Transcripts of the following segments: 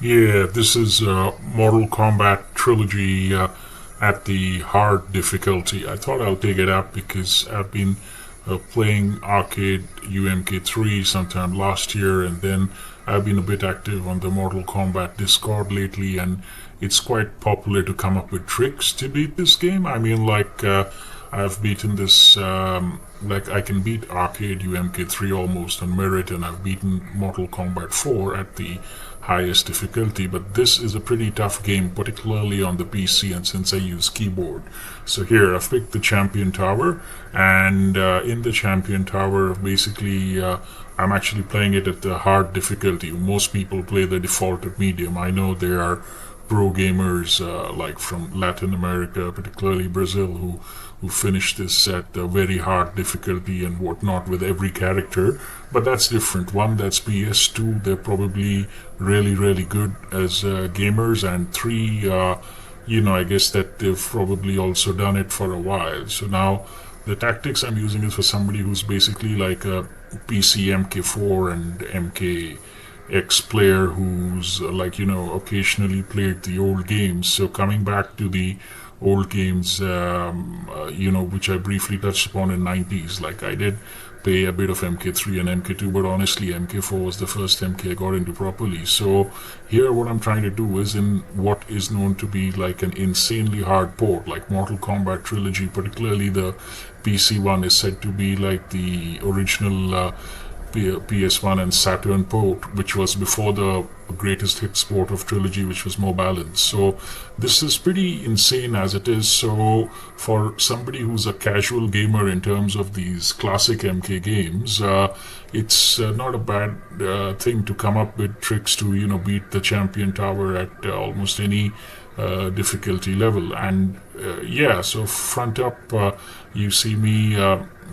Yeah, this is Mortal Kombat Trilogy at the hard difficulty. I thought I'll take it up because I've been playing arcade UMK3 sometime last year, and then I've been a bit active on the Mortal Kombat Discord lately, and it's quite popular to come up with tricks to beat this game. I mean, I've beaten this, like I can beat arcade UMK3 almost on merit, and I've beaten Mortal Kombat 4 at the highest difficulty, but this is a pretty tough game, particularly on the PC, and since I use keyboard. So here I've picked the champion tower, and in the champion tower basically I'm actually playing it at the hard difficulty. Most people play the default at medium. I know there are pro gamers like from Latin America, particularly Brazil, who finish this at a very hard difficulty and whatnot with every character. But that's different. One, that's PS2. They're probably really good as gamers, and three, I guess that they've probably also done it for a while. So now the tactics I'm using is for somebody who's basically like a PC MK4 and MKX player who's occasionally played the old games. So coming back to the old games, which I briefly touched upon in 90s, like I did play a bit of MK3 and MK2, but honestly MK4 was the first MK I got into properly. So here what I'm trying to do is in what is known to be like an insanely hard port, like Mortal Kombat Trilogy, particularly the PC one is said to be like the original PS1 and Saturn port, which was before the greatest hits port of Trilogy, which was more balanced. So this is pretty insane as it is. So for somebody who's a casual gamer in terms of these classic MK games, it's not a bad thing to come up with tricks to beat the champion tower at almost any difficulty level. And so front up, you see me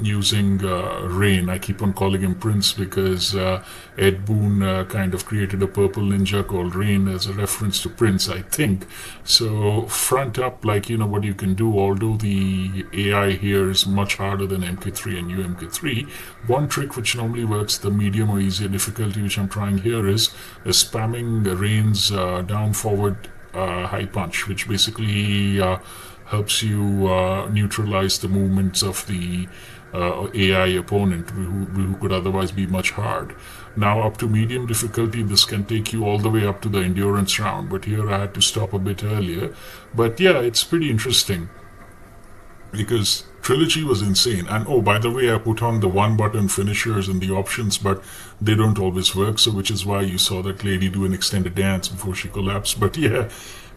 using Rain. I keep on calling him Prince because Ed Boon kind of created a purple ninja called Rain as a reference to Prince, I think. So front up, what you can do, although the AI here is much harder than MK3 and UMK3, one trick which normally works the medium or easier difficulty, which I'm trying here, is spamming Rain's down forward high punch, which basically helps you neutralize the movements of the AI opponent who could otherwise be much hard. Now up to medium difficulty, this can take you all the way up to the endurance round, but here I had to stop a bit earlier. But yeah, it's pretty interesting because Trilogy was insane. And oh, by the way, I put on the one button finishers in the options, but they don't always work, so which is why you saw that lady do an extended dance before she collapsed. But yeah,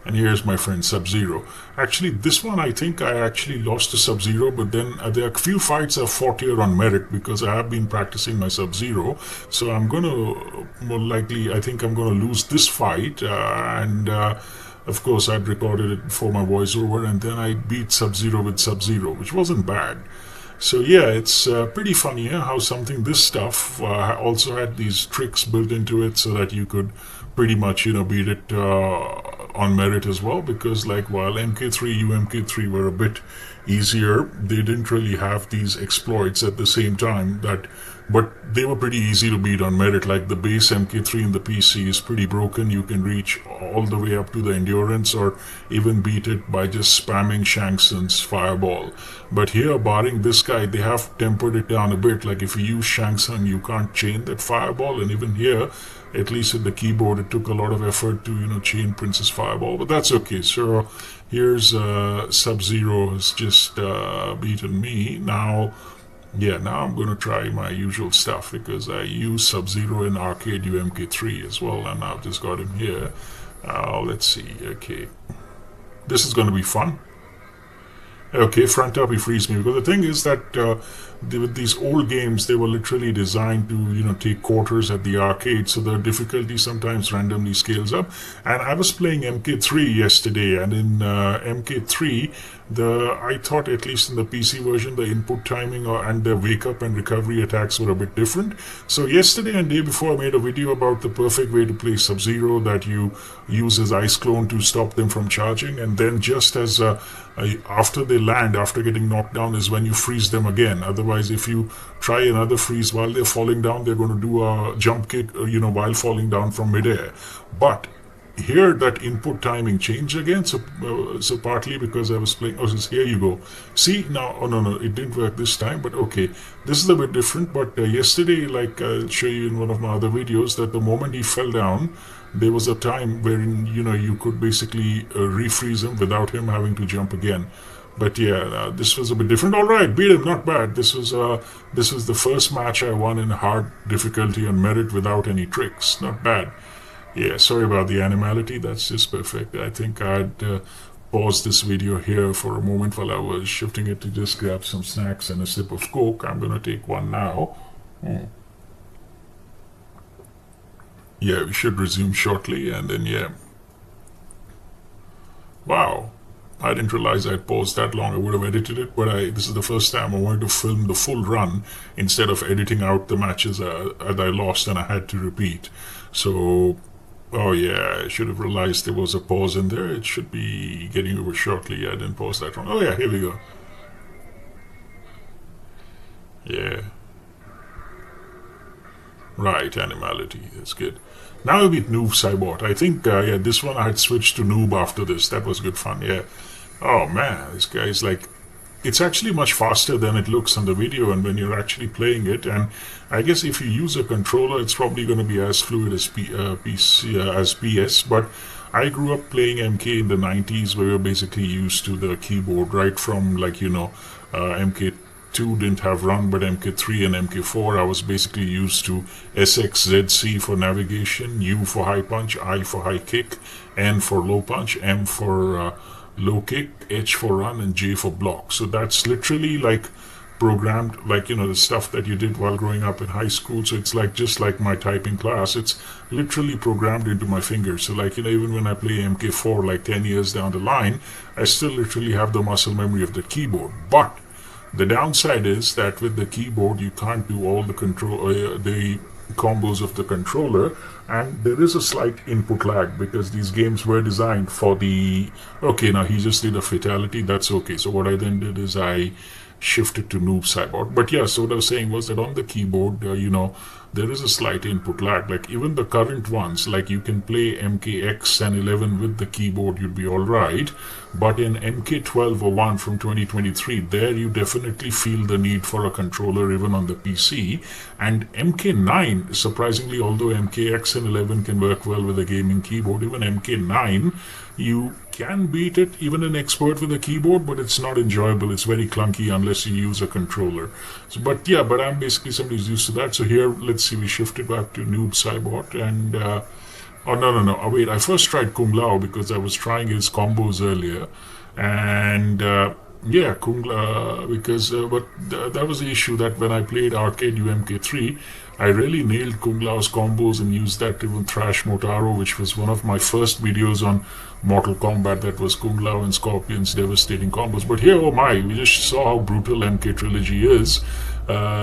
and here's my friend Sub-Zero. Actually, this one I think I actually lost to Sub-Zero, but then there are a few fights I've fought here on merit because I have been practicing my Sub-Zero. So I'm gonna, more likely, I think I'm gonna lose this fight, and of course I'd recorded it for my voiceover, and then I beat Sub-Zero with Sub-Zero, which wasn't bad. So yeah, it's pretty funny how something this stuff also had these tricks built into it so that you could pretty much beat it on merit as well, because like while MK3 UMK3 were a bit easier, they didn't really have these exploits at the same time, but they were pretty easy to beat on merit. Like the base MK3 in the PC is pretty broken. You can reach all the way up to the endurance or even beat it by just spamming Shang Tsung's fireball. But here, barring this guy, they have tempered it down a bit. Like if you use Shang Tsung, you can't chain that fireball, and even here, at least with the keyboard, it took a lot of effort to chain Prince's fireball, but that's okay. So here's Sub-Zero has just beaten me. Now I'm going to try my usual stuff because I use Sub-Zero in arcade UMK3 as well, and I've just got him here. Let's see. Okay, this is going to be fun. Okay, front up he frees me, because the thing is that with these old games, they were literally designed to take quarters at the arcade, so the difficulty sometimes randomly scales up. And I was playing MK3 yesterday, and in MK3 I thought, at least in the PC version, the input timing and the wake up and recovery attacks were a bit different. So yesterday and day before, I made a video about the perfect way to play Sub-Zero, that you use his ice clone to stop them from charging, and then just as after they land, after getting knocked down, is when you freeze them again. Otherwise, if you try another freeze while they're falling down, they're going to do a jump kick while falling down from midair. But here that input timing changed again. So partly because I was playing. Oh, here you go. See now. Oh no, it didn't work this time. But okay, this is a bit different. But yesterday, like I'll show you in one of my other videos, that the moment he fell down, there was a time wherein you could basically refreeze him without him having to jump again. But yeah, this was a bit different. All right, beat him, not bad. This was the first match I won in hard difficulty on merit without any tricks. Not bad. Yeah, sorry about the animality. That's just perfect. I think I'd pause this video here for a moment while I was shifting it to just grab some snacks and a sip of Coke. I'm gonna take one now. Yeah, we should resume shortly, and then yeah. Wow. I didn't realize I'd paused that long. I would have edited it, but this is the first time I wanted to film the full run instead of editing out the matches that I lost and I had to repeat. So, oh yeah, I should have realized there was a pause in there. It should be getting over shortly. Yeah, I didn't pause that wrong. Oh yeah, here we go. Yeah. Right, animality. That's good. Now with Noob Cybot. I think, yeah, this one I had switched to Noob after this. That was good fun, yeah. Oh man, this guy is like... It's actually much faster than it looks on the video and when you're actually playing it. And I guess if you use a controller, it's probably going to be as fluid as PS. But I grew up playing MK in the 90s where we were basically used to the keyboard right from like, MK2 didn't have run, but MK3 and MK4 I was basically used to SXZC for navigation, U for high punch, I for high kick, N for low punch, M for low kick, H for run, and J for block. So that's literally like programmed, like the stuff that you did while growing up in high school. So it's like just like my typing class, it's literally programmed into my fingers. So like even when I play MK4 like 10 years down the line, I still literally have the muscle memory of the keyboard. But the downside is that with the keyboard you can't do all the the combos of the controller, and there is a slight input lag because these games were designed for the... Okay, now he just did a fatality, that's okay. So what I then did is I shifted to Noob Cybot. But yeah, so what I was saying was that on the keyboard, there is a slight input lag. Like even the current ones, like you can play MKX and 11 with the keyboard, you'd be alright. But in MK1201 from 2023, there you definitely feel the need for a controller even on the PC. And MK9, surprisingly, although MKX and 11 can work well with a gaming keyboard, even MK9, you can beat it, even an expert with a keyboard, but it's not enjoyable. It's very clunky unless you use a controller. So, but I'm basically somebody who's used to that. So here, let's see, we shifted back to Noob Cybot, and oh no, oh, wait, I first tried Kung Lao because I was trying his combos earlier, and yeah, Kung Lao, because but that was the issue, that when I played Arcade UMK3, I really nailed Kung Lao's combos and used that to even thrash Motaro, which was one of my first videos on Mortal Kombat. That was Kung Lao and Scorpion's devastating combos. But here, oh my, we just saw how brutal MK Trilogy is.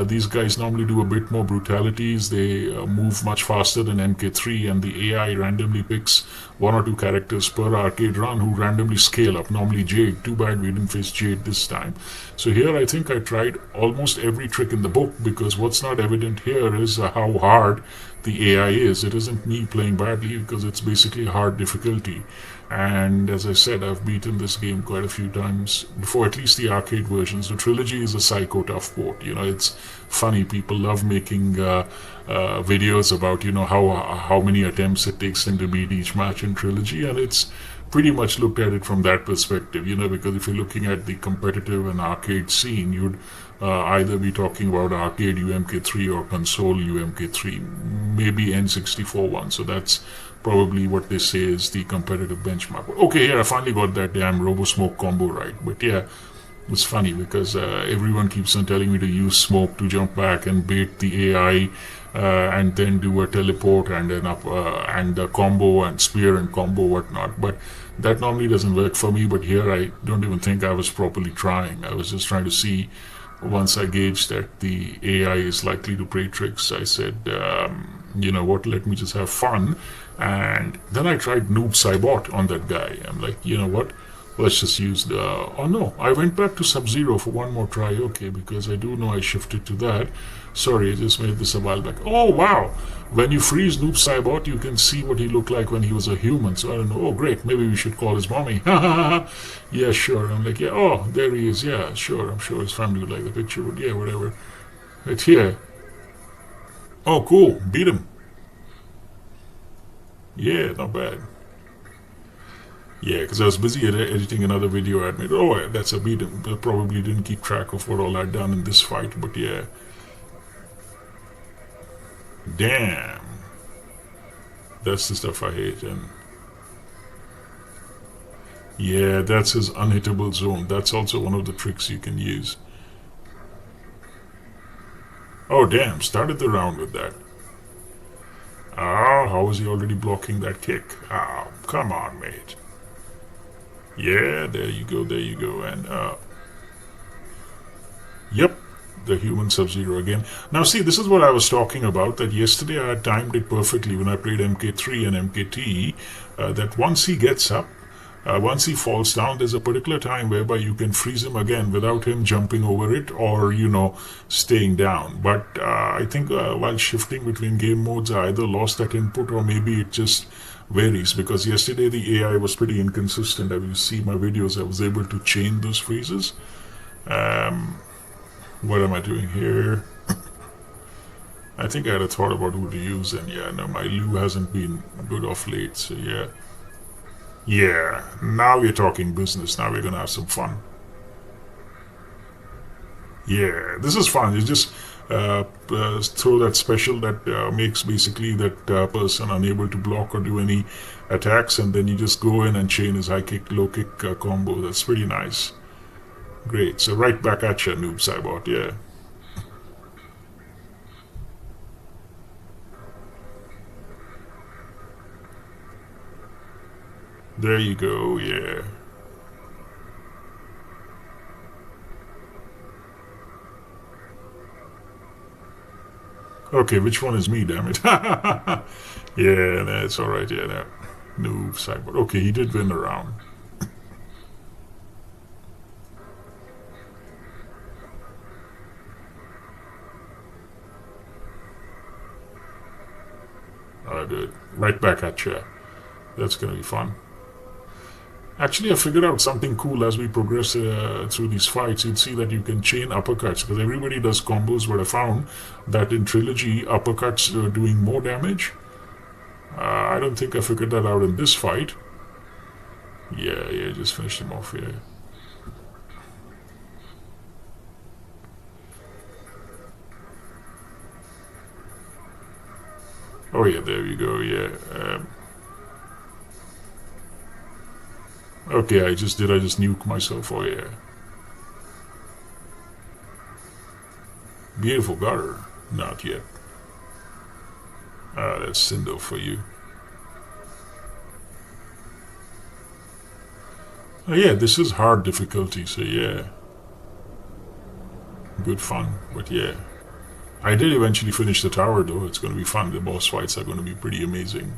These guys normally do a bit more brutalities. They move much faster than MK3, and the AI randomly picks one or two characters per arcade run who randomly scale up. Normally Jade. Too bad we didn't face Jade this time. So here I think I tried almost every trick in the book, because what's not evident here is how hard the AI is. It isn't me playing badly, because it's basically hard difficulty. And as I said, I've beaten this game quite a few times before, at least the arcade versions. The Trilogy is a psycho tough port. It's funny. People love making videos about, how many attempts it takes them to beat each match in Trilogy. And it's pretty much looked at it from that perspective, because if you're looking at the competitive and arcade scene, you'd either be talking about arcade UMK3 or console UMK3, maybe N64 one. So that's probably what they say is the competitive benchmark. Okay, yeah, I finally got that damn Robo-Smoke combo right. But yeah, it's funny because everyone keeps on telling me to use smoke to jump back and bait the AI and then do a teleport and then up and a combo and spear and combo whatnot. But that normally doesn't work for me. But here I don't even think I was properly trying. I was just trying to see. Once I gauged that the AI is likely to play tricks, I said, you know what, let me just have fun. And then I tried Noob Cybot on that guy. I'm like, you know what, let's just use the... oh no, I went back to Sub-Zero for one more try, okay, because I do know I shifted to that. Sorry, I just made this a while back. Oh, wow. When you freeze Noob Saibot, you can see what he looked like when he was a human. So I don't know. Oh, great. Maybe we should call his mommy. Yeah, sure. I'm like, yeah. Oh, there he is. Yeah, sure. I'm sure his family would like the picture. But yeah, whatever. But yeah. Oh, cool. Beat him. Yeah, not bad. Yeah, because I was busy editing another video I made. Oh, that's a beat him. I probably didn't keep track of what all I'd done in this fight. But yeah. Damn. That's the stuff I hate. And yeah, that's his unhittable zone. That's also one of the tricks you can use. Oh, damn. Started the round with that. Ah, how is he already blocking that kick? Ah, come on, mate. Yeah, there you go, there you go. And, yep, the human Sub-Zero again. Now, see, this is what I was talking about, that yesterday I had timed it perfectly when I played MK3 and MKT, that once he gets up, once he falls down, there's a particular time whereby you can freeze him again without him jumping over it or, staying down. But I think while shifting between game modes, I either lost that input or maybe it just varies, because yesterday the AI was pretty inconsistent. As you see my videos, I was able to chain those freezes. What am I doing here? I think I had a thought about who to use, and yeah, no, my Lou hasn't been good off late, so yeah. Yeah, now we're talking business. Now we're gonna have some fun. Yeah, this is fun. You just throw that special that makes basically that person unable to block or do any attacks, and then you just go in and chain his high kick, low kick combo. That's pretty nice. Great. So right back at you, Noob Saibot. Yeah. There you go. Yeah. Okay, which one is me, damn it? Yeah, that's alright, yeah, that Noob Saibot. Okay, he did win the round. Good. Right back at you. That's gonna be fun. Actually, I figured out something cool as we progress through these fights. You'd see that you can chain uppercuts, because everybody does combos, but I found that in Trilogy, uppercuts are doing more damage. I don't think I figured that out in this fight. Yeah, just finished him off, yeah. Oh yeah, there you go, yeah. Okay, I just nuke myself, oh yeah. Beautiful gutter. Not yet. Ah, that's Sindo for you. Oh yeah, this is hard difficulty, so yeah. Good fun, but yeah. I did eventually finish the tower though. It's going to be fun. The boss fights are going to be pretty amazing.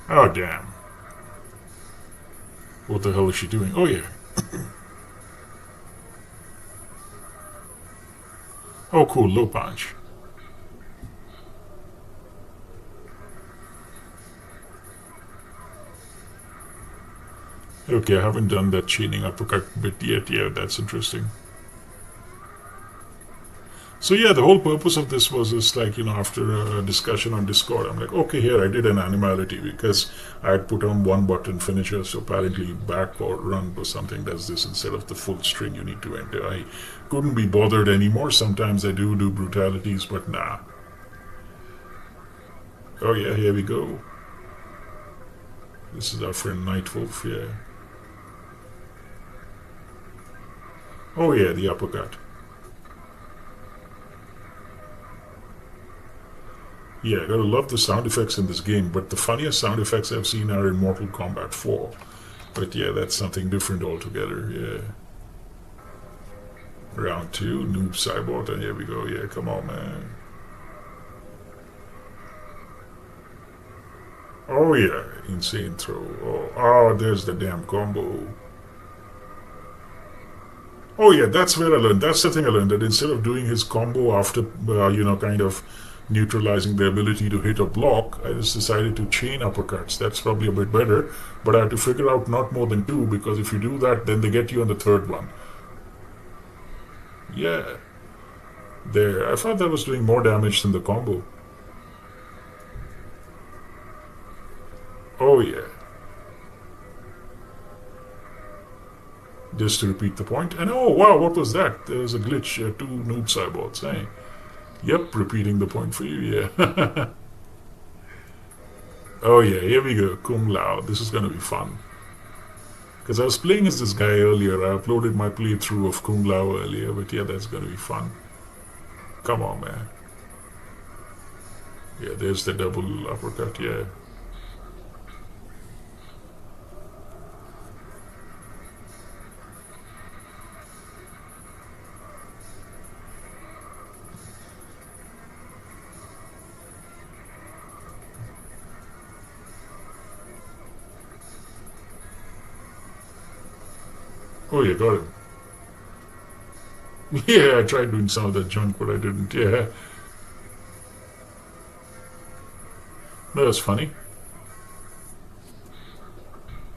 Oh damn. What the hell is she doing? Oh yeah. Oh cool, low punch. Okay, I haven't done that chaining uppercut bit yet. Yeah, that's interesting. So yeah, the whole purpose of this was just like, after a discussion on Discord, I'm like, okay, here I did an animality because I had put on one button finisher, so apparently back or run or something does this instead of the full string you need to enter. I couldn't be bothered anymore. Sometimes I do brutalities, but nah. Oh yeah, here we go. This is our friend Nightwolf, yeah. Oh yeah, the uppercut. Yeah, I gotta love the sound effects in this game, but the funniest sound effects I've seen are in Mortal Kombat 4. But yeah, that's something different altogether, yeah. Round 2, Noob Saibot, and here we go, yeah, come on, man. Oh yeah, insane throw. Oh, there's the damn combo. Oh yeah, that's where I learned. That's the thing I learned, that instead of doing his combo after, kind of neutralizing the ability to hit a block, I just decided to chain uppercuts. That's probably a bit better, but I had to figure out not more than two, because if you do that, then they get you on the third one. Yeah, there. I thought that was doing more damage than the combo. Oh yeah. Just to repeat the point. And oh wow, what was that? There's a glitch. Two noob cyborgs. Hey. Yep, repeating the point for you. Yeah. Oh yeah, here we go. Kung Lao. This is gonna be fun. Because I was playing as this guy earlier. I uploaded my playthrough of Kung Lao earlier, but yeah, that's gonna be fun. Come on, man. Yeah, there's the double uppercut. Yeah. Oh yeah, got him. Yeah, I tried doing some of that junk, but I didn't. Yeah. No, that's funny.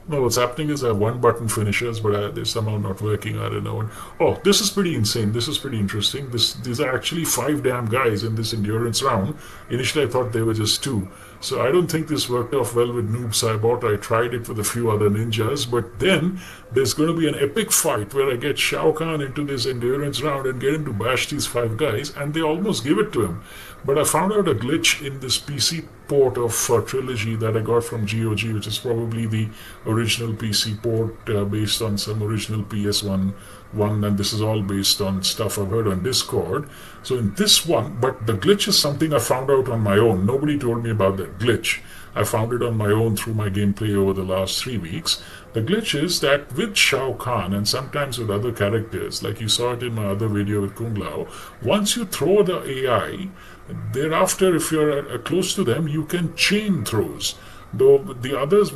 No, what's happening is I have one button finishers, but they're somehow not working. I don't know. And, oh, this is pretty insane. This is pretty interesting. These are actually five damn guys in this endurance round. Initially, I thought they were just two. So I don't think this worked off well with Noob Saibot. I tried it with a few other ninjas, but then there's going to be an epic fight where I get Shao Kahn into this endurance round and get him to bash these five guys, and they almost give it to him. But I found out a glitch in this PC port of Trilogy that I got from GOG, which is probably the original PC port based on some original PS1, and this is all based on stuff I've heard on Discord. So in this one, but the glitch is something I found out on my own. Nobody told me about that glitch. I found it on my own through my gameplay over the last 3 weeks. The glitch is that with Shao Kahn and sometimes with other characters, like you saw it in my other video with Kung Lao, once you throw the AI, thereafter, if you're close to them, you can chain throws. Though with the others,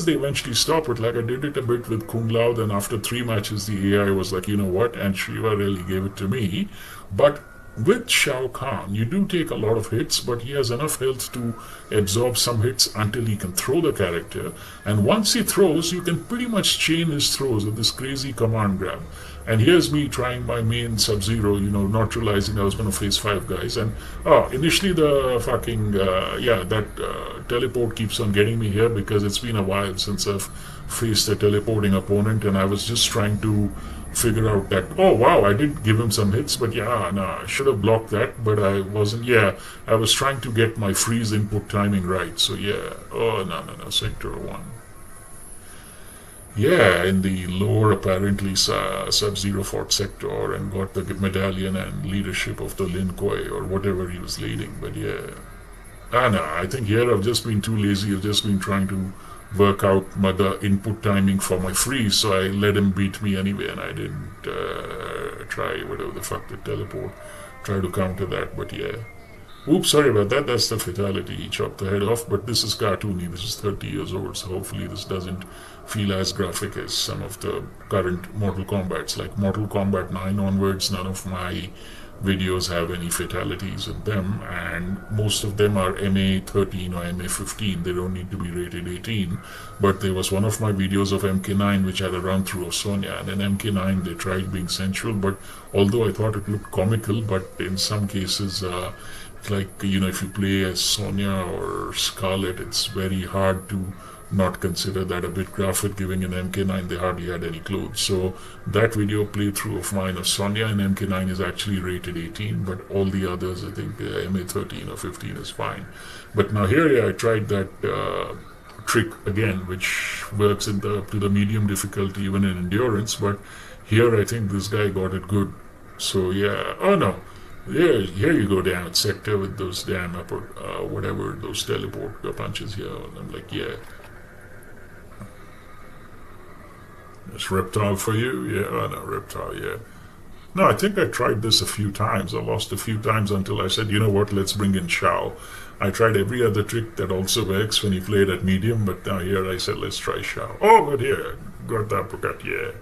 they eventually stop it. Like I did it a bit with Kung Lao. Then after 3 matches, the AI was like, you know what? And Shiva really gave it to me. But with Shao Kahn, you do take a lot of hits, but he has enough health to absorb some hits until he can throw the character. And once he throws, you can pretty much chain his throws with this crazy command grab. And here's me trying my main Sub-Zero, not realizing I was going to face five guys. And initially the fucking, that teleport keeps on getting me here because it's been a while since I've faced a teleporting opponent, and I was just trying to figure out that, oh wow, I did give him some hits, but yeah, no, I should have blocked that, but I wasn't. Yeah, I was trying to get my freeze input timing right. So yeah, oh no, Sector 1. Yeah, in the lower apparently Sub-Zero fought Sector and got the medallion and leadership of the Lin Kuei or whatever he was leading, but yeah. No, I think here I've just been too lazy. I've just been trying to work out the input timing for my freeze, so I let him beat me anyway, and I didn't try whatever the fuck the teleport, try to counter that, but yeah. Oops, sorry about that. That's the fatality. He chopped the head off, but this is cartoony. This is 30 years old, so hopefully this doesn't feel as graphic as some of the current Mortal Kombats. Like Mortal Kombat 9 onwards, none of my videos have any fatalities in them, and most of them are MA13 or MA15. They don't need to be rated 18. But there was one of my videos of MK9 which had a run through of Sonya, and in MK9 they tried being sensual, but although I thought it looked comical, but in some cases like, if you play as Sonya or Scarlet, it's very hard to not consider that a bit graphic, given in MK9 they hardly had any clothes. So that video playthrough of mine of Sonya in MK9 is actually rated 18, but all the others, I think MA13 or 15 is fine. But now here I tried that trick again, which works to the medium difficulty even in endurance, but here I think this guy got it good. So yeah, oh no, yeah, here you go down Sector with those damn whatever, those teleport punches here, and I'm like, yeah. It's Reptile for you? Yeah, I know, Reptile, yeah. No, I think I tried this a few times. I lost a few times until I said, you know what, let's bring in Shao. I tried every other trick that also works when you play it at medium, but now here I said, let's try Shao. Oh, but here, got the uppercut, yeah.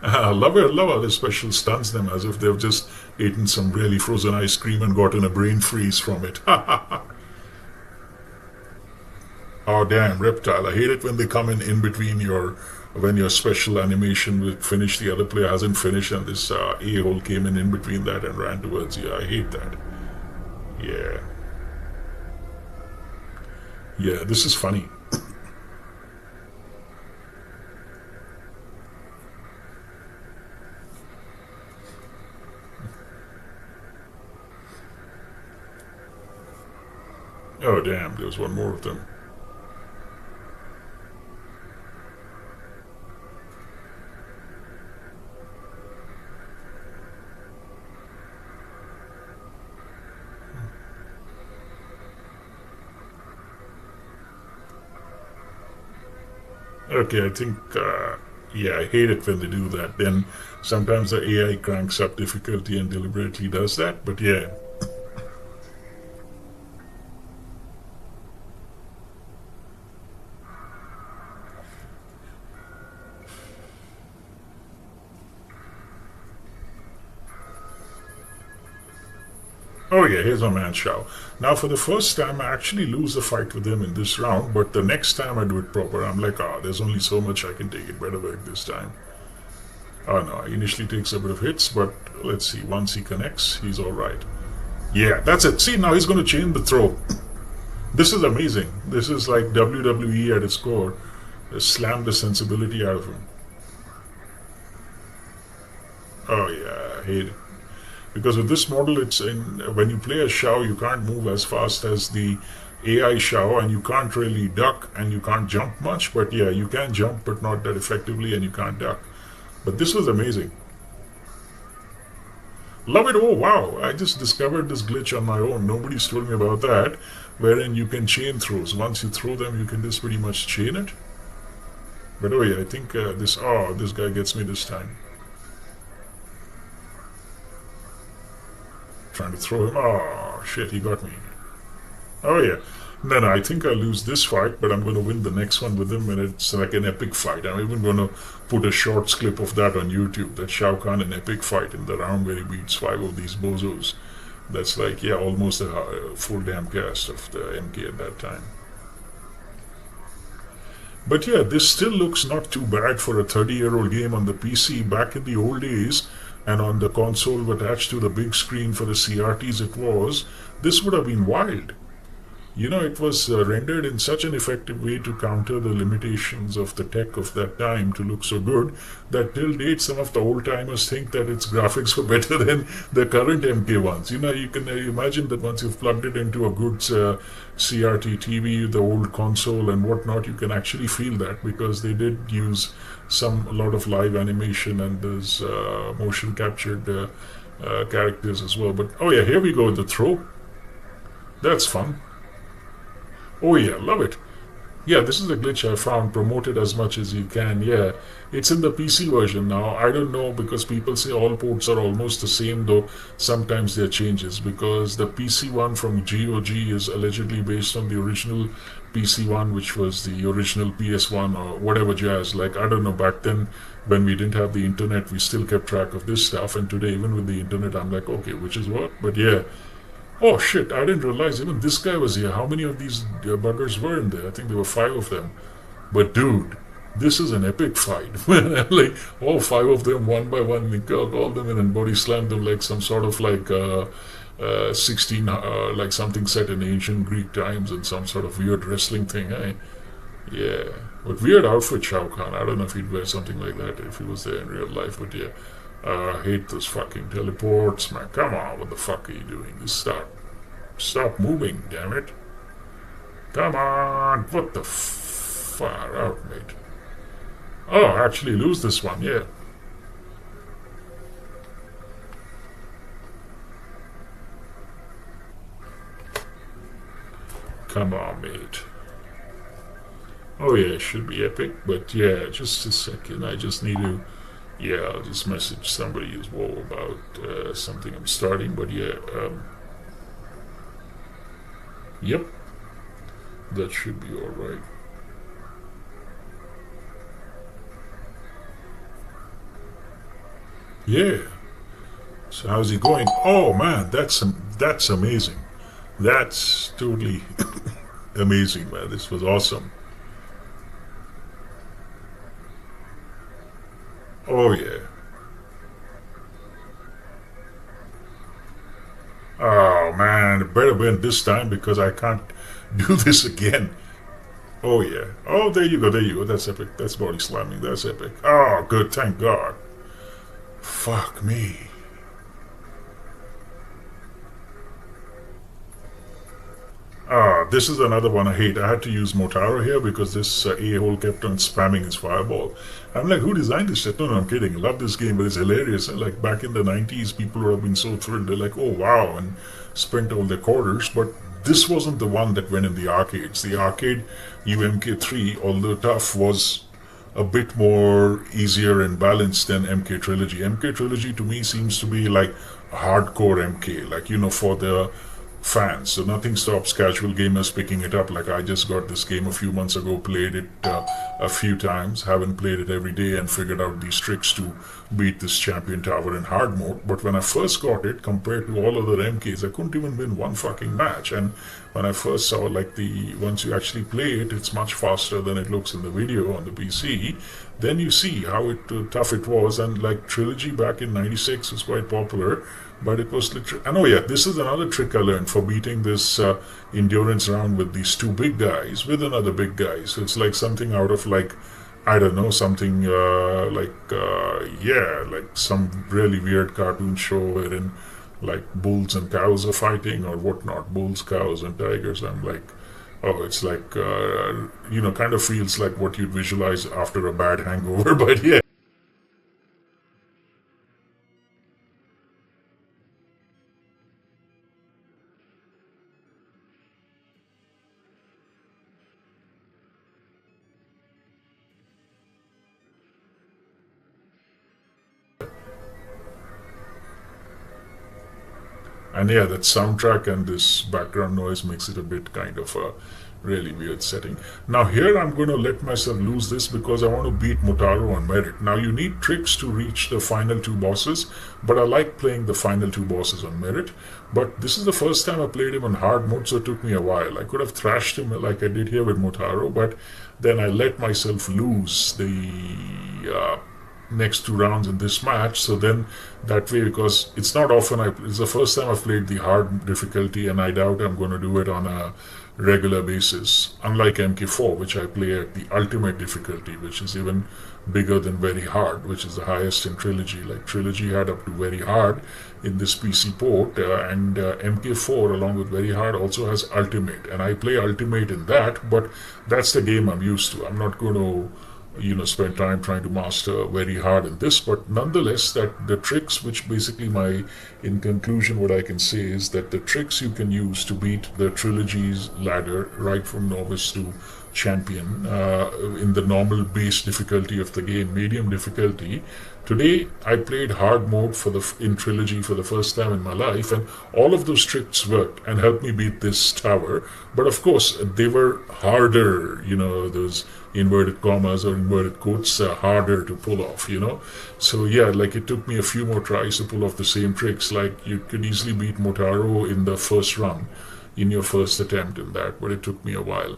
Love it, love how this special stuns them as if they've just eaten some really frozen ice cream and gotten a brain freeze from it. Oh, damn, Reptile. I hate it when they come in between when your special animation will finish, the other player hasn't finished, and this a-hole came in between that and ran towards you. I hate that. Yeah. Yeah, this is funny. Oh, damn, there's one more of them. Okay, I think, yeah, I hate it when they do that. Then sometimes the AI cranks up difficulty and deliberately does that, but yeah. Oh yeah, here's my man Shao. Now for the first time I actually lose the fight with him in this round, but the next time I do it proper, I'm like, there's only so much I can take. It better work this time. Oh no, he initially takes a bit of hits, but let's see, once he connects, he's alright. Yeah, that's it. See, now he's going to chain the throw. This is amazing. This is like WWE at its core. Slam the sensibility out of him. Oh yeah, I hate it. Because with this model, when you play a Shao, you can't move as fast as the AI Shao, and you can't really duck, and you can't jump much. But yeah, you can jump, but not that effectively, and you can't duck. But this was amazing. Love it. Oh wow, I just discovered this glitch on my own. Nobody's told me about that, wherein you can chain throws. Once you throw them, you can just pretty much chain it. But oh yeah, I think this guy gets me this time. Trying to throw him. Oh shit, he got me. Oh yeah. No, I think I lose this fight, but I'm going to win the next one with him, and it's like an epic fight. I'm even going to put a shorts clip of that on YouTube. That Shao Kahn, an epic fight in the round where he beats 5 of these bozos. That's like, yeah, almost a full damn cast of the MK at that time. But yeah, this still looks not too bad for a 30-year-old game on the PC. Back in the old days, and on the console attached to the big screen for the CRTs, this would have been wild. You know, it was rendered in such an effective way to counter the limitations of the tech of that time to look so good that till date some of the old timers think that its graphics were better than the current MK ones. You know, you can imagine that once you've plugged it into a good CRT TV, the old console and whatnot, you can actually feel that, because they did use a lot of live animation, and there's motion captured characters as well. But oh yeah, here we go with the throw. That's fun. Oh yeah, love it. Yeah, this is a glitch I found. Promote it as much as you can. Yeah, it's in the PC version now. I don't know, because people say all ports are almost the same, though sometimes there are changes, because the PC one from GOG is allegedly based on the original PC one, which was the original PS1 or whatever jazz. Like, I don't know, back then when we didn't have the internet, we still kept track of this stuff, and today even with the internet, I'm like, okay, which is what? But yeah. Oh shit, I didn't realize even this guy was here. How many of these buggers were in there? I think there were 5 of them. But dude, this is an epic fight. Like, all 5 of them, one by one, we called them in and body slammed them like some sort of like 16, like something set in ancient Greek times and some sort of weird wrestling thing, eh? Yeah. But weird outfit, Shao Kahn. I don't know if he'd wear something like that if he was there in real life, but yeah. I hate those fucking teleports, man. Come on, what the fuck are you doing? Just stop moving, damn it. Come on, what the far out, mate. Oh, I actually lose this one, yeah. Come on, mate. Oh yeah, it should be epic, but yeah, just a second. I just need to Yeah, I'll just message somebody as well about something I'm starting. But yeah, yep, that should be all right. Yeah. So how's it going? Oh man, that's amazing. That's totally amazing, man. This was awesome. Oh yeah. Oh man, it better win this time because I can't do this again. Oh yeah. Oh, there you go. There you go. That's epic. That's body slamming. That's epic. Oh, good. Thank God. Fuck me. This is another one I hate. I had to use Motaro here because this a-hole kept on spamming his fireball. I'm like, who designed this shit? No, no, I'm kidding. Love this game, but it's hilarious. And like back in the 90s, people would have been so thrilled. They're like, oh wow, and spent all their quarters. But this wasn't the one that went in the arcades. The arcade UMK3, although tough, was a bit more easier and balanced than MK Trilogy. MK Trilogy to me seems to be like hardcore MK, like for the fans. So nothing stops casual gamers picking it up. Like I just got this game a few months ago, played it a few times, haven't played it every day, and figured out these tricks to beat this champion tower in hard mode. But when I first got it, compared to all other MKs, I couldn't even win one fucking match. And when I first saw like the once you actually play it, it's much faster than it looks in the video on the PC. Then you see how tough it was, and like Trilogy back in '96 was quite popular, but it was literally. And oh yeah, this is another trick I learned for beating this endurance round with these two big guys with another big guy. So it's like something out of like I don't know something like some really weird cartoon show wherein like bulls and cows are fighting or whatnot, bulls, cows, and tigers. I'm like, oh, it's like kind of feels like what you'd visualize after a bad hangover. But yeah. And yeah, that soundtrack and this background noise makes it a bit kind of a really weird setting. Now here I'm going to let myself lose this because I want to beat Motaro on merit. Now you need tricks to reach the final two bosses, but I like playing the final two bosses on merit. But this is the first time I played him on hard mode, so it took me a while. I could have thrashed him like I did here with Motaro, but then I let myself lose the next two rounds in this match. So then that way, because it's not often it's the first time I've played the hard difficulty, and I doubt I'm going to do it on a regular basis. Unlike MK4, which I play at the ultimate difficulty, which is even bigger than very hard, which is the highest in Trilogy. Like Trilogy had up to very hard in this PC port, and MK4 along with very hard also has ultimate, and I play ultimate in that. But that's the game I'm used to. I'm not going to spend time trying to master very hard in this, but nonetheless that the tricks, which basically in conclusion what I can say is that the tricks you can use to beat the Trilogy's ladder right from novice to champion in the normal base difficulty of the game, medium difficulty. Today I played hard mode in Trilogy for the first time in my life, and all of those tricks worked and helped me beat this tower. But of course they were harder, those inverted commas or inverted quotes, harder to pull off, So yeah, like it took me a few more tries to pull off the same tricks. Like you could easily beat Motaro in the first run, in your first attempt in that, but it took me a while.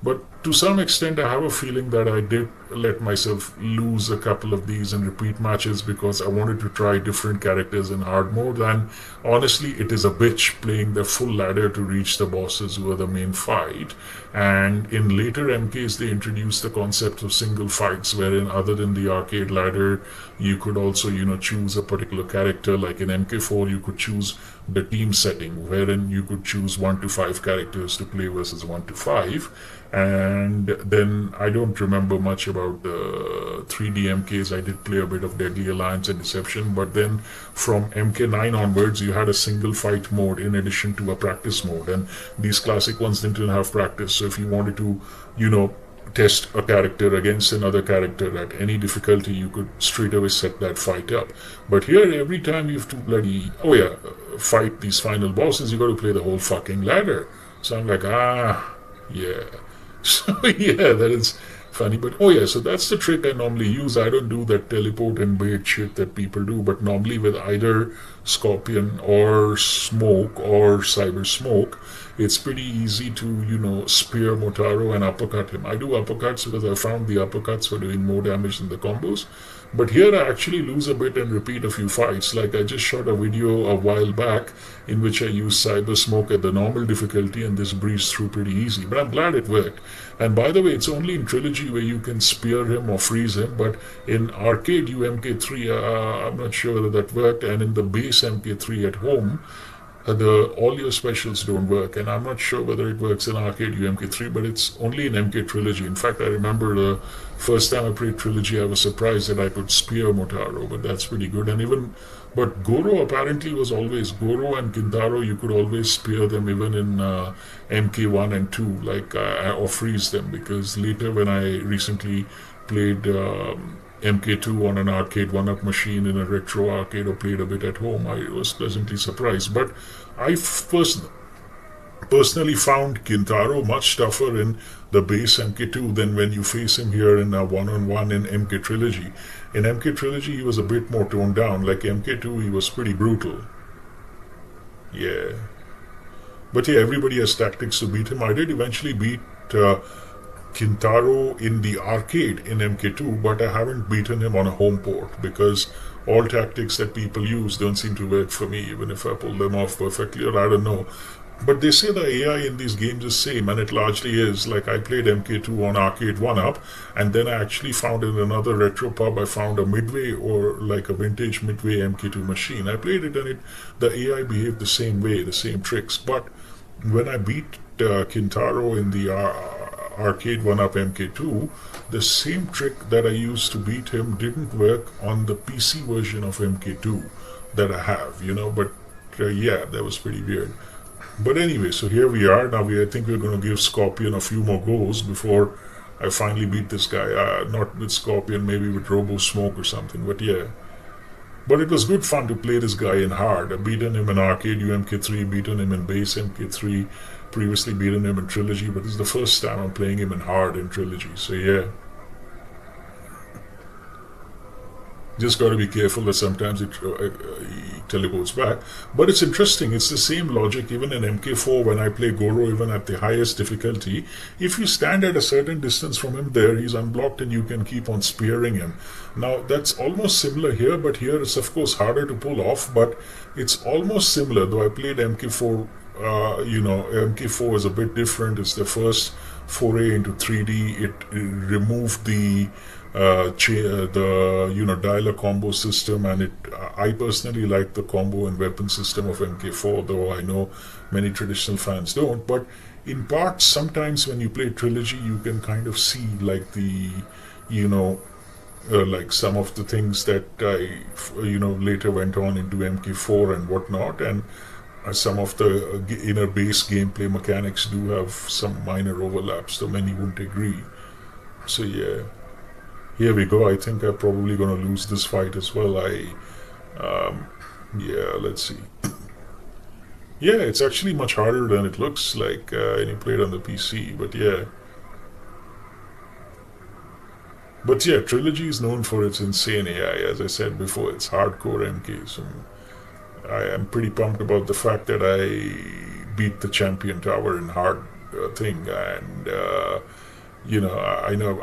But to some extent, I have a feeling that I did let myself lose a couple of these in repeat matches because I wanted to try different characters in hard mode. And honestly, it is a bitch playing the full ladder to reach the bosses who are the main fight. And in later MKs, they introduced the concept of single fights, wherein other than the arcade ladder, you could also, choose a particular character. Like in MK4, you could choose the team setting, wherein you could choose 1 to 5 characters to play versus 1 to 5. And then I don't remember much about the 3D MKs. I did play a bit of Deadly Alliance and Deception, but then from MK9 onwards, you had a single fight mode in addition to a practice mode. And these classic ones didn't have practice. So if you wanted to, test a character against another character at any difficulty, you could straight away set that fight up. But here, every time you have to fight these final bosses, you got to play the whole fucking ladder. So I'm like, yeah. So yeah, that is funny. But so that's the trick I normally use. I don't do that teleport and bait shit that people do, but normally with either Scorpion or Smoke or Cyber Smoke, it's pretty easy to, spear Motaro and uppercut him. I do uppercuts because I found the uppercuts were doing more damage than the combos. But here I actually lose a bit and repeat a few fights. Like I just shot a video a while back in which I used Cyber Smoke at the normal difficulty and this breezed through pretty easy. But I'm glad it worked. And by the way, it's only in Trilogy where you can spear him or freeze him. But in Arcade UMK3, I'm not sure whether that worked. And in the base MK3 at home, all your specials don't work, and I'm not sure whether it works in Arcade UMK3, but it's only in MK Trilogy. In fact, I remember the first time I played Trilogy, I was surprised that I could spear Motaro, but that's pretty good. But Goro apparently was always, Goro and Kintaro, you could always spear them even in MK1 and 2, or freeze them, because later when I recently played MK2 on an arcade 1-up machine in a retro arcade or played a bit at home, I was pleasantly surprised. But I personally found Kintaro much tougher in the base MK2 than when you face him here in a one-on-one in MK Trilogy. In MK Trilogy, he was a bit more toned down. Like MK2, he was pretty brutal. Yeah. But yeah, everybody has tactics to beat him. I did eventually beat Kintaro in the arcade in MK2, but I haven't beaten him on a home port because all tactics that people use don't seem to work for me, even if I pull them off perfectly, or I don't know. But they say the AI in these games is same, and it largely is. Like I played MK2 on arcade 1-up, and then I actually found in another retro pub, I found a Midway or like a vintage Midway MK2 machine. I played it, and the AI behaved the same way, the same tricks. But when I beat Kintaro in the arcade 1-up MK2, the same trick that I used to beat him didn't work on the PC version of MK2 that I have, but yeah, that was pretty weird. But anyway, so here we are. Now I think we're going to give Scorpion a few more goes before I finally beat this guy. Not with Scorpion, maybe with Robo Smoke or something, but yeah. But it was good fun to play this guy in hard. I've beaten him in Arcade UMK3, beaten him in Base MK3, previously beaten him in Trilogy, but this is the first time I'm playing him in hard in Trilogy, so yeah. Just got to be careful that sometimes he teleports back. But it's interesting, it's the same logic even in MK4 when I play Goro even at the highest difficulty. If you stand at a certain distance from him there, he's unblocked and you can keep on spearing him. Now that's almost similar here, but here it's of course harder to pull off, but it's almost similar, though I played MK4, MK4 is a bit different. It's the first foray into 3D. It removed the dialer combo system, and I personally like the combo and weapon system of MK4, though I know many traditional fans don't. But in parts, sometimes when you play Trilogy, you can kind of see like the like some of the things that I later went on into MK4 and whatnot, and some of the inner base gameplay mechanics do have some minor overlaps, though many wouldn't agree. So yeah. Here we go. I think I'm probably going to lose this fight as well. Let's see. Yeah, it's actually much harder than it looks like when you play it on the PC, but yeah. But yeah, Trilogy is known for its insane AI. As I said before, it's hardcore MK, so I am pretty pumped about the fact that I beat the Champion Tower in hard thing, and I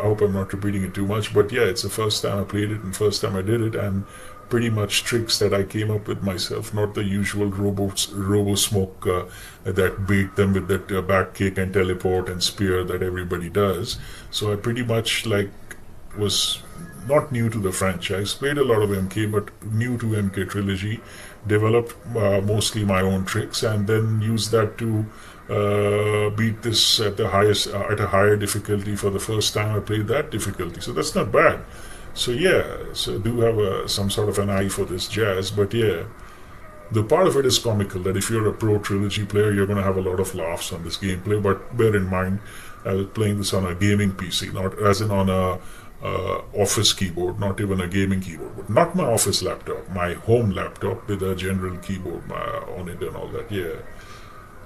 hope I'm not repeating it too much, but yeah, it's the first time I played it and first time I did it, and pretty much tricks that I came up with myself, not the usual Robo Smoke that bait them with that back kick and teleport and spear that everybody does. So I pretty much was not new to the franchise, played a lot of MK, but new to MK Trilogy, developed mostly my own tricks, and then used that to beat this at a higher difficulty for the first time I played that difficulty. So that's not bad. So yeah, so I do have some sort of an eye for this jazz, but yeah. The part of it is comical, that if you're a pro Trilogy player, you're going to have a lot of laughs on this gameplay, but bear in mind, I was playing this on a gaming PC, not as in on a office keyboard, not even a gaming keyboard, but not my office laptop, my home laptop with a general keyboard on it and all that. Yeah.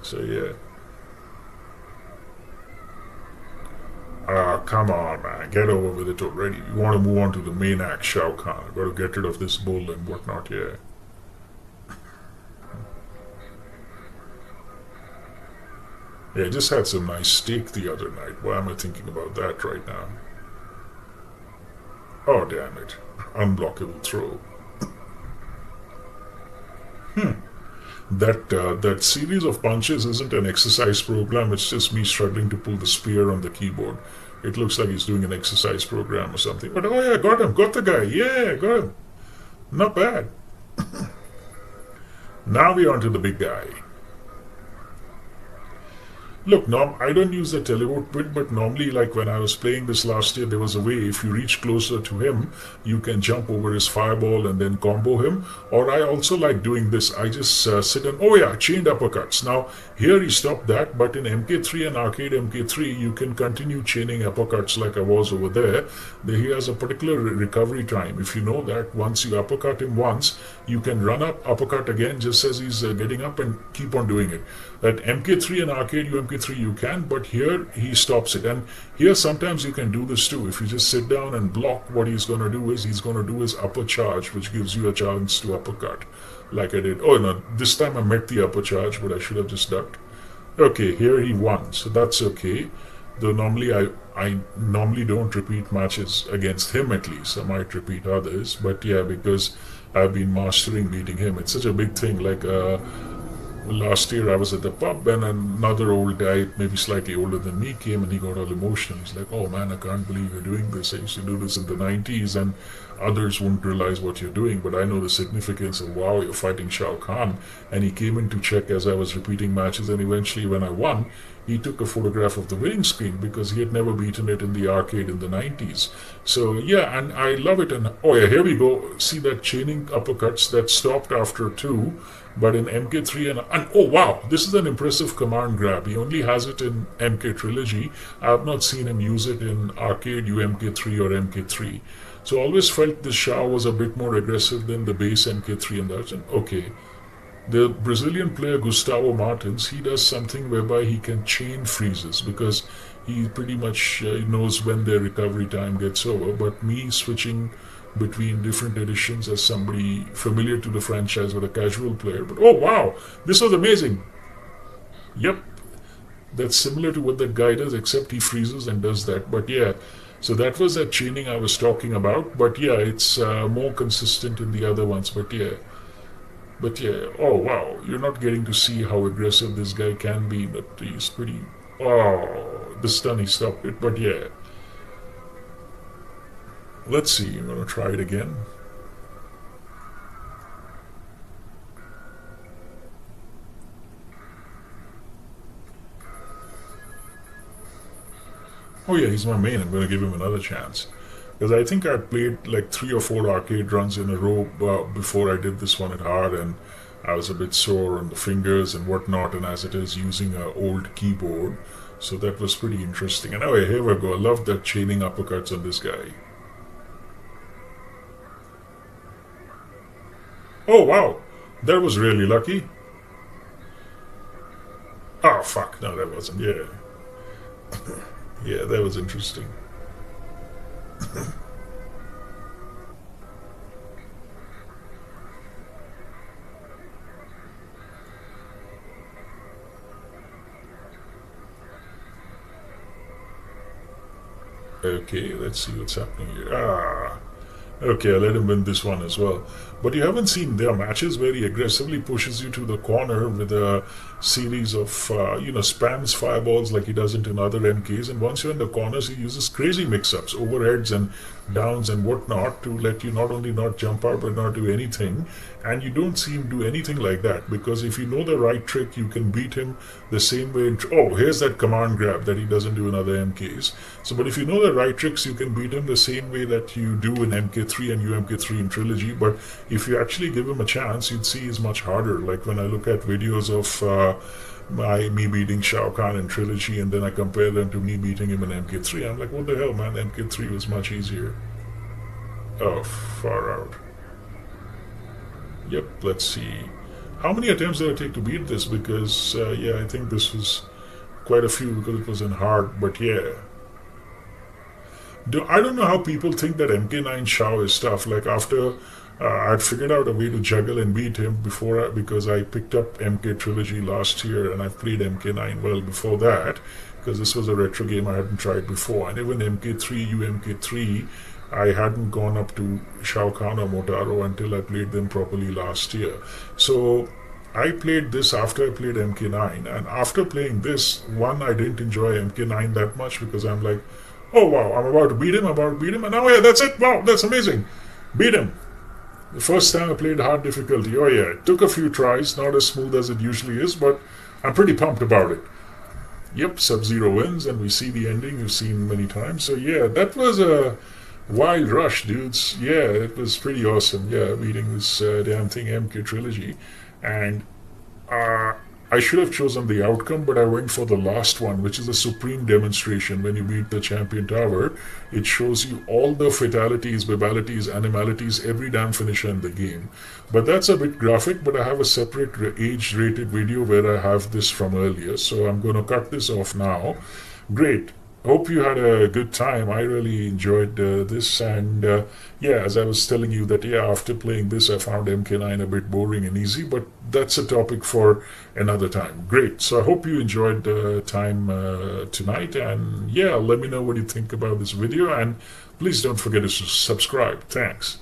So yeah. Come on, man, get over with it already. You want to move on to the main act, Shao Kahn. I've got to get rid of this bull and whatnot. Yeah. Yeah, I just had some nice steak the other night. Why am I thinking about that right now? Oh, damn it. Unblockable throw. That series of punches isn't an exercise program. It's just me struggling to pull the spear on the keyboard. It looks like he's doing an exercise program or something. But oh yeah, got him. Got the guy. Yeah, got him. Not bad. Now we're on to the big guy. Look, I don't use the teleport bit, but normally, like when I was playing this last year, there was a way if you reach closer to him, you can jump over his fireball and then combo him. Or I also like doing this. I just sit and, oh yeah, chained uppercuts. Now, here he stopped that, but in MK3 and Arcade MK3, you can continue chaining uppercuts like I was over there. He has a particular recovery time. If you know that, once you uppercut him once, you can run up, uppercut again, just as he's getting up and keep on doing it. At MK3 and Arcade UMK3 you can, but here he stops it. And here sometimes you can do this too. If you just sit down and block, what he's going to do is he's going to do his upper charge, which gives you a chance to uppercut, like I did. Oh no, this time I met the upper charge, but I should have just ducked. Okay, here he won, so that's okay. Though normally I normally don't repeat matches against him, at least. I might repeat others, but yeah, because I've been mastering beating him. It's such a big thing. Like last year I was at the pub and another old guy, maybe slightly older than me, came and he got all emotional. He's like, oh man, I can't believe you're doing this. I used to do this in the 90s and others wouldn't realize what you're doing, but I know the significance of, wow, you're fighting Shao Kahn. And he came in to check as I was repeating matches, and eventually when I won, he took a photograph of the winning screen because he had never beaten it in the arcade in the 90s. So yeah, and I love it. And oh yeah, here we go. See that chaining uppercuts that stopped after 2, but in MK3 and oh wow, this is an impressive command grab. He only has it in MK Trilogy. I have not seen him use it in arcade UMK3 or MK3. So I always felt this Shao was a bit more aggressive than the base MK3 and that. And okay. The Brazilian player Gustavo Martins, he does something whereby he can chain freezes because he pretty much knows when their recovery time gets over. But me switching between different editions as somebody familiar to the franchise or a casual player, but oh wow, this was amazing. Yep, that's similar to what that guy does, except he freezes and does that. But yeah, so that was that chaining I was talking about. But yeah, it's more consistent in the other ones. But yeah, oh wow, you're not getting to see how aggressive this guy can be, but he's pretty... Oh, this time he stopped it, but yeah. Let's see, I'm going to try it again. Oh yeah, he's my main, I'm going to give him another chance. Because I think I played like 3 or 4 arcade runs in a row before I did this one at hard, and I was a bit sore on the fingers and whatnot, and as it is using an old keyboard, so that was pretty interesting. And anyway, here we go. I love that chaining uppercuts on this guy. Oh wow, that was really lucky. Oh fuck, no that wasn't, yeah. Yeah, that was interesting. Okay, let's see what's happening here. Okay, I let him win this one as well. But you haven't seen their matches where he aggressively pushes you to the corner with a series of, spams fireballs like he doesn't in other MKs. And once you're in the corners, he uses crazy mix-ups, overheads and downs and whatnot to let you not only not jump out but not do anything. And you don't see him do anything like that, because if you know the right trick, you can beat him the same way. Oh, here's that command grab that he doesn't do in other MKs. So, but if you know the right tricks, you can beat him the same way that you do in MK3 and UMK3 in Trilogy. But if you actually give him a chance, you'd see he's much harder. Like when I look at videos of me beating Shao Kahn in Trilogy, and then I compare them to me beating him in MK3. I'm like, what the hell, man? MK3 was much easier. Oh, far out. Yep, let's see. How many attempts did I take to beat this? Because, yeah, I think this was quite a few because it was in hard, but yeah. I don't know how people think that MK9 Shao is tough. Like, after I'd figured out a way to juggle and beat him before, because I picked up MK Trilogy last year and I played MK9 well before that, because this was a retro game I hadn't tried before. And even MK3, UMK3, I hadn't gone up to Shao Kahn or Motaro until I played them properly last year. So I played this after I played MK9, and after playing this, one, I didn't enjoy MK9 that much because I'm like, oh wow, I'm about to beat him, and oh yeah, that's it, wow, that's amazing, beat him. The first time I played hard difficulty, oh yeah, it took a few tries, not as smooth as it usually is, but I'm pretty pumped about it. Yep, Sub-Zero wins, and we see the ending you've seen many times. So yeah, that was a wild rush, dudes. Yeah, it was pretty awesome. Yeah, beating this damn thing, MK Trilogy. And I should have chosen the outcome, but I went for the last one, which is the supreme demonstration. When you beat the champion tower, it shows you all the fatalities, babalities, animalities, every damn finisher in the game. But that's a bit graphic, but I have a separate age-rated video where I have this from earlier, so I'm going to cut this off now. Great. Hope you had a good time. I really enjoyed this, and yeah, as I was telling you that, yeah, after playing this I found MK9 a bit boring and easy, but that's a topic for another time. Great. So I hope you enjoyed the time tonight, and yeah, let me know what you think about this video, and please don't forget to subscribe. Thanks.